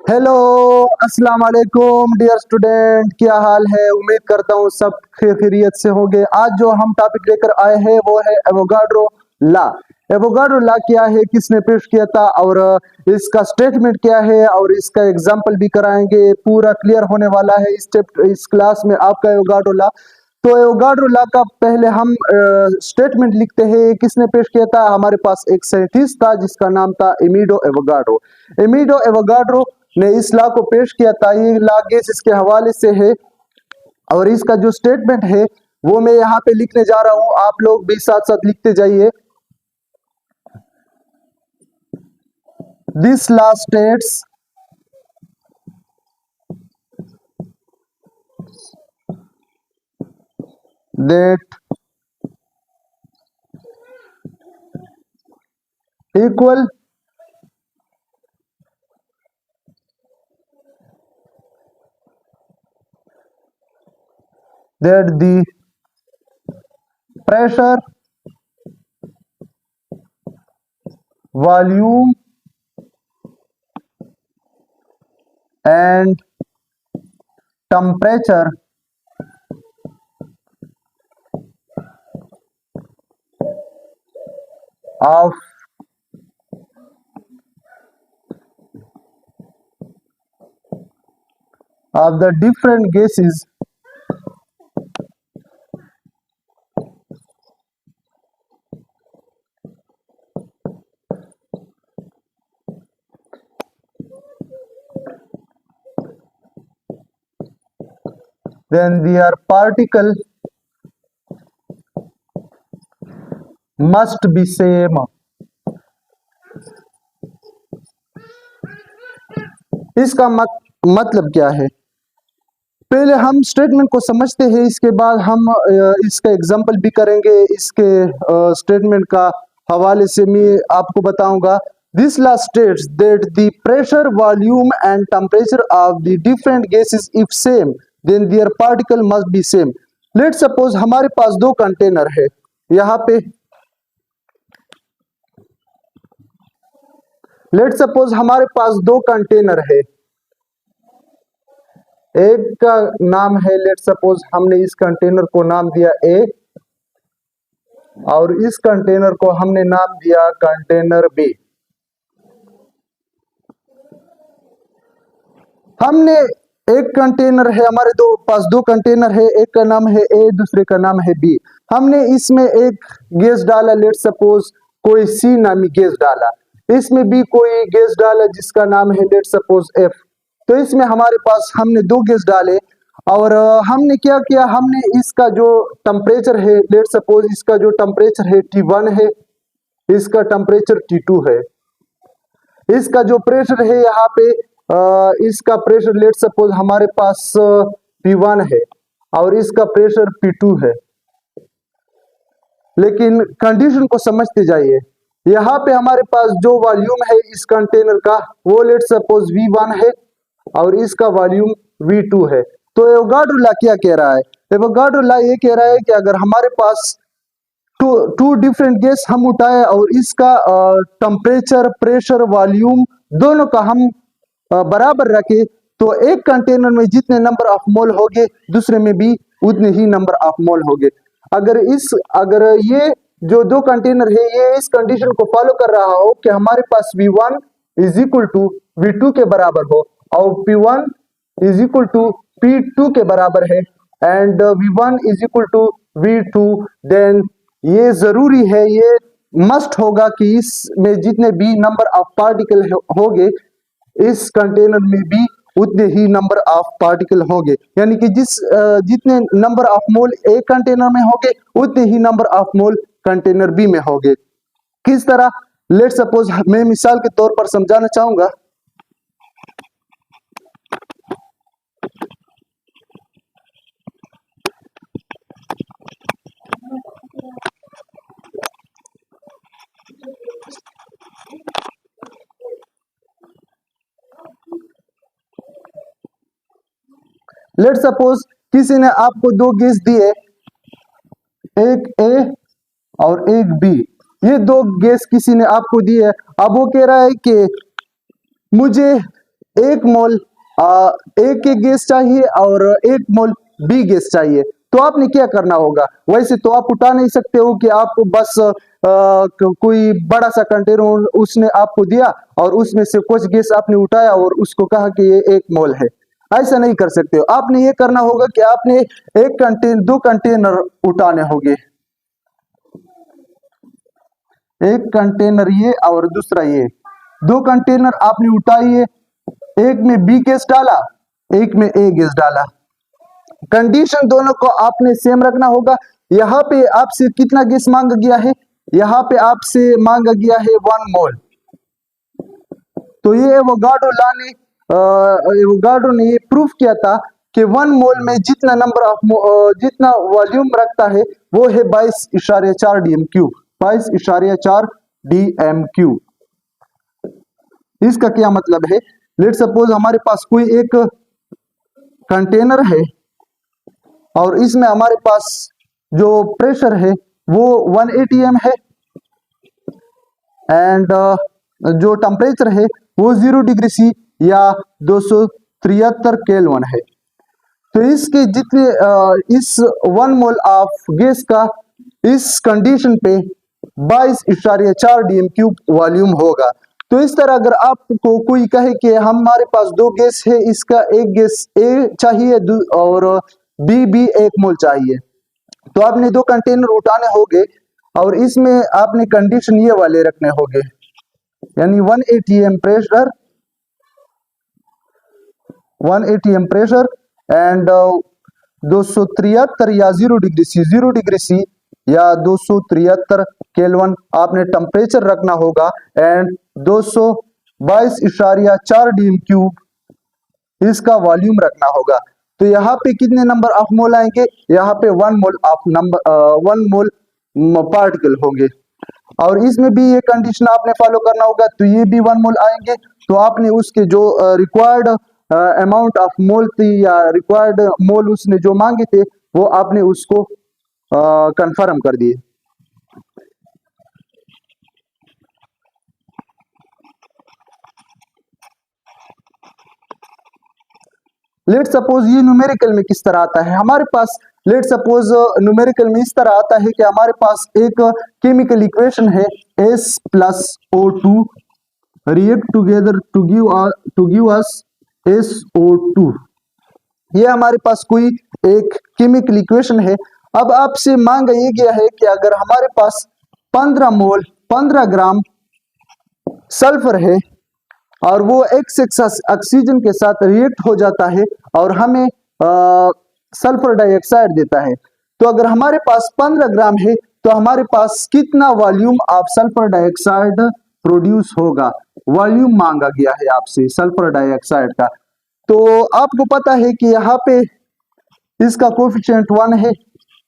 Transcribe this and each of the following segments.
Hello, अस्सलाम वालेकुम dear student. क्या हाल है? उम्मीद करता हूँ सब खैरियत से होंगे। आज जो हम टॉपिक लेकर आए हैं वो है एवोगाड्रो लॉ। एवोगाड्रो लॉ क्या है, किसने पेश किया था और इसका स्टेटमेंट क्या है और इसका एग्जाम्पल भी कराएंगे। पूरा क्लियर होने वाला है इस क्लास में आपका एवोगाड्रो लॉ। तो एवोगाड्रो लॉ का पहले हम स्टेटमेंट लिखते हैं। किसने पेश किया था? हमारे पास एक साइंटिस्ट था जिसका नाम था एमिडो एवोगाड्रो। एमिडो एवोगाड्रो ने इस लॉ को पेश किया था। ये लॉ गैसेस के हवाले से है और इसका जो स्टेटमेंट है वो मैं यहाँ पे लिखने जा रहा हूँ। आप लोग भी साथ साथ लिखते जाइए। This law states that equal that the pressure, volume and temperature of the different gases then their particle must be same। इसका मतलब क्या है? पहले हम स्टेटमेंट को समझते हैं, इसके बाद हम इसका एग्जाम्पल भी करेंगे। इसके स्टेटमेंट का हवाले से मैं आपको बताऊंगा। This law states that the pressure, volume and temperature of the different gases if same then their particle must be same. Let suppose हमारे पास दो कंटेनर है। यहाँ पे लेट सपोज हमारे पास दो कंटेनर है। एक का नाम है, लेट सपोज हमने इस कंटेनर को नाम दिया ए और इस कंटेनर को हमने नाम दिया कंटेनर बी। हमने एक कंटेनर है, हमारे पास दो कंटेनर है। एक का नाम है ए, दूसरे का नाम है बी। हमने इसमें एक गैस डाला, लेट सपोज कोई सी नामी गैस डाला। इसमें भी कोई गैस डाला जिसका नाम है लेट सपोज एफ। तो इसमें हमारे पास हमने दो गैस डाले और हमने क्या किया, हमने इसका जो टेम्परेचर है, लेट सपोज इसका जो टेम्परेचर है T1 है, इसका टेम्परेचर T2 है। इसका जो प्रेशर है यहाँ पे इसका प्रेशर लेट सपोज हमारे पास P1 है और इसका प्रेशर P2 है। लेकिन कंडीशन को समझते जाइए। यहाँ पे हमारे पास जो वॉल्यूम है इस कंटेनर का वो लेट सपोज V1 है और इसका वॉल्यूम V2 है। तो एवोगाड्रो लॉ क्या कह रहा है? एवोगाड्रो लॉ ये कह रहा है कि अगर हमारे पास टू डिफरेंट गैस हम उठाए और इसका टेम्परेचर, प्रेशर, वॉल्यूम दोनों का हम बराबर रखे तो एक कंटेनर में जितने नंबर ऑफ मोल होंगे दूसरे में भी उतने ही नंबर ऑफ मोल होंगे। अगर ये जो दो कंटेनर है ये इस कंडीशन को फॉलो कर रहा हो कि हमारे पास V1 is equal to V2 के बराबर हो और P1 is equal to P2 के बराबर है and V1 is equal to V2, then ये जरूरी है, ये मस्ट होगा कि इसमें जितने भी नंबर ऑफ पार्टिकल होंगे इस कंटेनर में भी उतने ही नंबर ऑफ पार्टिकल होंगे। यानी कि जितने नंबर ऑफ मोल एक कंटेनर में होंगे उतने ही number of mole container B में होंगे। किस तरह? लेट सपोज मैं मिसाल के तौर पर समझाना चाहूंगा। लेट सपोज किसी ने आपको दो गैस दिए, एक ए और एक बी। ये दो गैस किसी ने आपको दी है। अब वो कह रहा है कि मुझे एक मोल ए के गैस चाहिए और 1 मोल बी गैस चाहिए। तो आपने क्या करना होगा, वैसे तो आप उठा नहीं सकते हो कि आप बस कोई बड़ा सा कंटेनर उसने आपको दिया और उसमें से कुछ गैस आपने उठाया और उसको कहा कि ये 1 मोल है। ऐसा नहीं कर सकते हो। आपने ये करना होगा कि आपने दो कंटेनर उठाने होंगे, एक कंटेनर ये और दूसरा ये। दो कंटेनर आपने उठाइए, एक में बी गैस डाला, एक में ए गैस डाला। कंडीशन दोनों को आपने सेम रखना होगा। यहाँ पे आपसे कितना गैस मांगा गया है, यहाँ पे आपसे मांगा गया है 1 मोल। तो ये एवोगाड्रो ने ये प्रूफ किया था कि 1 मोल में जितना वॉल्यूम रखता है वो है 22.4 dm³, 22.4 dm³। इसका क्या मतलब है, लेट सपोज हमारे पास कोई एक कंटेनर है और इसमें हमारे पास जो प्रेशर है वो 1 atm है एंड जो टेम्परेचर है वो 0 डिग्री सी या 273 केल्विन है। तो इसके जितने इस 1 मोल ऑफ गैस का इस कंडीशन पे 22.4 dm³ वॉल्यूम होगा। तो इस तरह अगर आपको कोई कहे कि हमारे पास 2 गैस है, इसका एक गैस ए चाहिए और बी भी 1 मोल चाहिए, तो आपने 2 कंटेनर उठाने होंगे और इसमें आपने कंडीशन ये वाले रखने होंगे, यानी 1 atm प्रेशर एंड 273 या 0 डिग्री सी या 273 केल्विन आपने टेम्परेचर रखना होगा एंड 222.4 dm³ इसका वॉल्यूम रखना होगा। तो यहाँ पे कितने नंबर ऑफ मोल आएंगे, यहाँ पे 1 मोल पार्टिकल होंगे और इसमें भी ये कंडीशन आपने फॉलो करना होगा। तो ये भी 1 मोल आएंगे, तो आपने उसके जो रिक्वायर्ड अमाउंट ऑफ मोल थी या रिक्वायर्ड मोल उसने जो मांगे थे वो आपने उसको कंफर्म कर दिए। लेट सपोज ये न्यूमेरिकल में किस तरह आता है, हमारे पास लेट सपोज न्यूमेरिकल में इस तरह आता है कि हमारे पास एक केमिकल इक्वेशन है S + O2 react together to give us SO2। ये हमारे पास कोई एक केमिकल इक्वेशन है। अब आपसे मांगा ये गया है कि अगर हमारे पास 15 मोल 15 ग्राम सल्फर है और वो ऑक्सीजन के साथ रिएक्ट हो जाता है और हमें सल्फर डाइऑक्साइड देता है, तो अगर हमारे पास 15 ग्राम है तो हमारे पास कितना volume of sulphur dioxide produce होगा। वॉल्यूम मांगा गया है आपसे सल्फर डाइऑक्साइड का। तो आपको पता है कि यहाँ पे इसका कोफिशिएंट 1 है,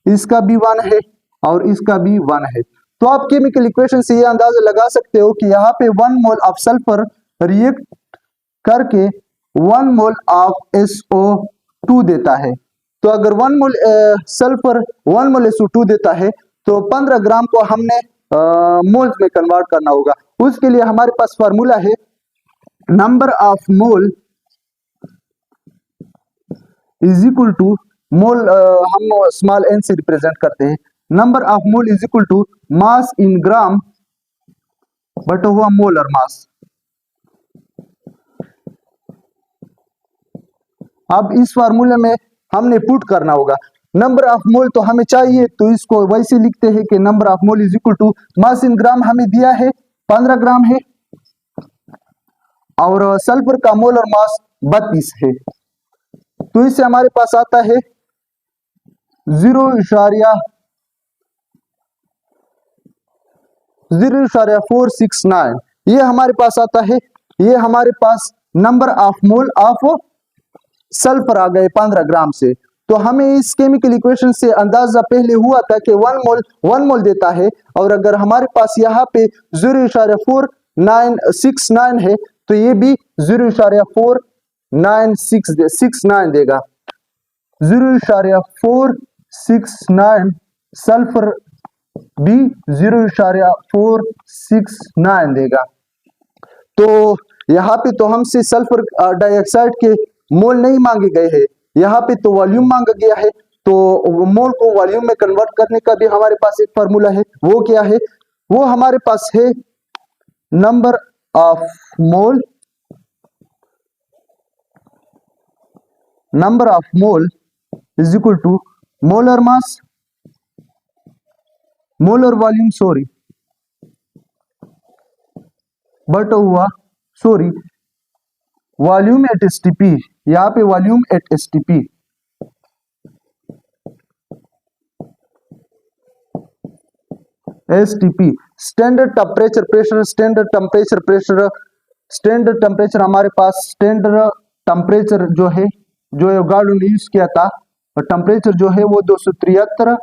इसका भी 1 है और इसका भी 1 है। तो आप केमिकल इक्वेशन से ये अंदाजा लगा सकते हो कि यहाँ पे 1 मोल ऑफ सल्फर रिएक्ट करके 1 मोल ऑफ SO2 देता है। तो अगर 1 मोल सल्फर 1 मोल SO2 देता है तो 15 ग्राम को हमने मोल्स में कन्वर्ट करना होगा। उसके लिए हमारे पास फार्मूला है number of mole is equal to mole, हम स्मॉल n से रिप्रेजेंट करते हैं, number of mole is equal to mass in gram बटा हुआ मोलर मास। अब इस फार्मूले में हमने पुट करना होगा नंबर ऑफ मोल, तो हमें चाहिए तो इसको वैसे लिखते हैं कि number of mole is equal to mass in gram हमें दिया है 15 ग्राम है और सल्फर का मोलर मास 32 है। तो इससे हमारे पास आता है 0.469, ये हमारे पास आता है। ये हमारे पास number of mole of sulphur आ गए 15 ग्राम से। तो हमें इस केमिकल इक्वेशन से अंदाजा पहले हुआ था कि 1 मोल देता है और अगर हमारे पास यहाँ पे 0.4969 है तो ये भी 0.469 देगा, 0.469 सल्फर भी 0.469 देगा। तो यहाँ पे तो हमसे सल्फर डाइऑक्साइड के मोल नहीं मांगे गए हैं, यहाँ पे तो वॉल्यूम मांगा गया है। तो मोल को वॉल्यूम में कन्वर्ट करने का भी हमारे पास एक फार्मूला है। वो क्या है? वो हमारे पास है number of mole is equal to molar mass molar volume volume at STP. यहाँ पे volume at STP standard temperature हमारे पास स्टैंडर्ड टेम्परेचर जो है, जो एवोगाड्रो ने यूज किया था, टेम्परेचर जो है वो 273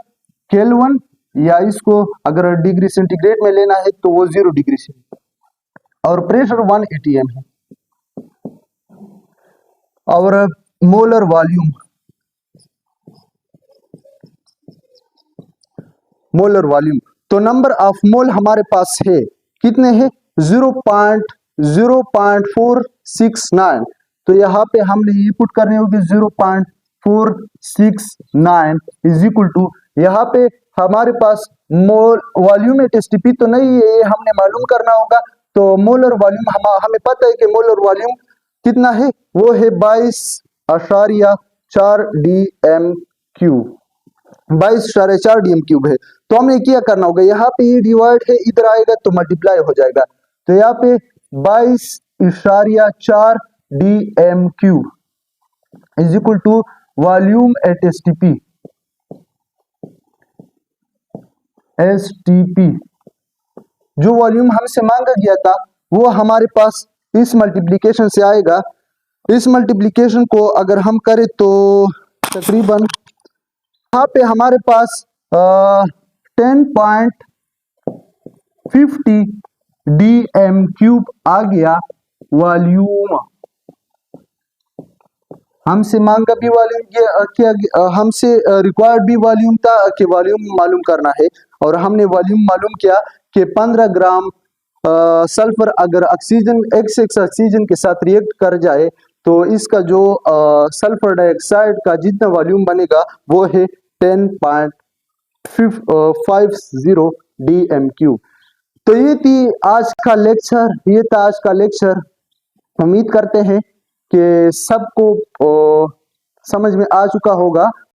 केल्विन, या इसको अगर डिग्री सेंटीग्रेड में लेना है तो वो 0 डिग्री से, और प्रेशर 1 atm है। और मोलर वॉल्यूम तो नंबर ऑफ मोल हमारे पास है कितने हैं? 0.469। तो यहाँ पे हमने ये पुट करने होंगे 0.469 इज इक्वल टू, यहाँ पे हमारे पास मोल वॉल्यूम एट एसटीपी तो नहीं है, ये हमने मालूम करना होगा। तो मोलर वॉल्यूम हमें पता है कि मोलर वॉल्यूम कितना है, वो है 22.4 dm3, 22.4 dm3 है। तो हमें क्या करना होगा, यहाँ पे ये डिवाइड है, इधर आएगा तो मल्टीप्लाई हो जाएगा। तो यहाँ पे 22.4 dm3 is equal to volume at STP जो वॉल्यूम हमसे मांगा गया था वो हमारे पास इस मल्टीप्लिकेशन से आएगा। इस मल्टीप्लिकेशन को अगर हम करें तो तकरीबन यहाँ पे हमारे पास 10.50 dm3 आ गया वॉल्यूम। हमसे मांगा भी वॉल्यूम किया, हमसे रिक्वायर्ड भी वॉल्यूम था कि वॉल्यूम मालूम करना है, और हमने वॉल्यूम मालूम किया कि 15 ग्राम सल्फर अगर ऑक्सीजन XX ऑक्सीजन के साथ रिएक्ट कर जाए तो इसका जो सल्फर डाइऑक्साइड का जितना वॉल्यूम बनेगा वो है 10.50 dm3। तो ये था आज का लेक्चर। उम्मीद करते हैं कि सबको समझ में आ चुका होगा।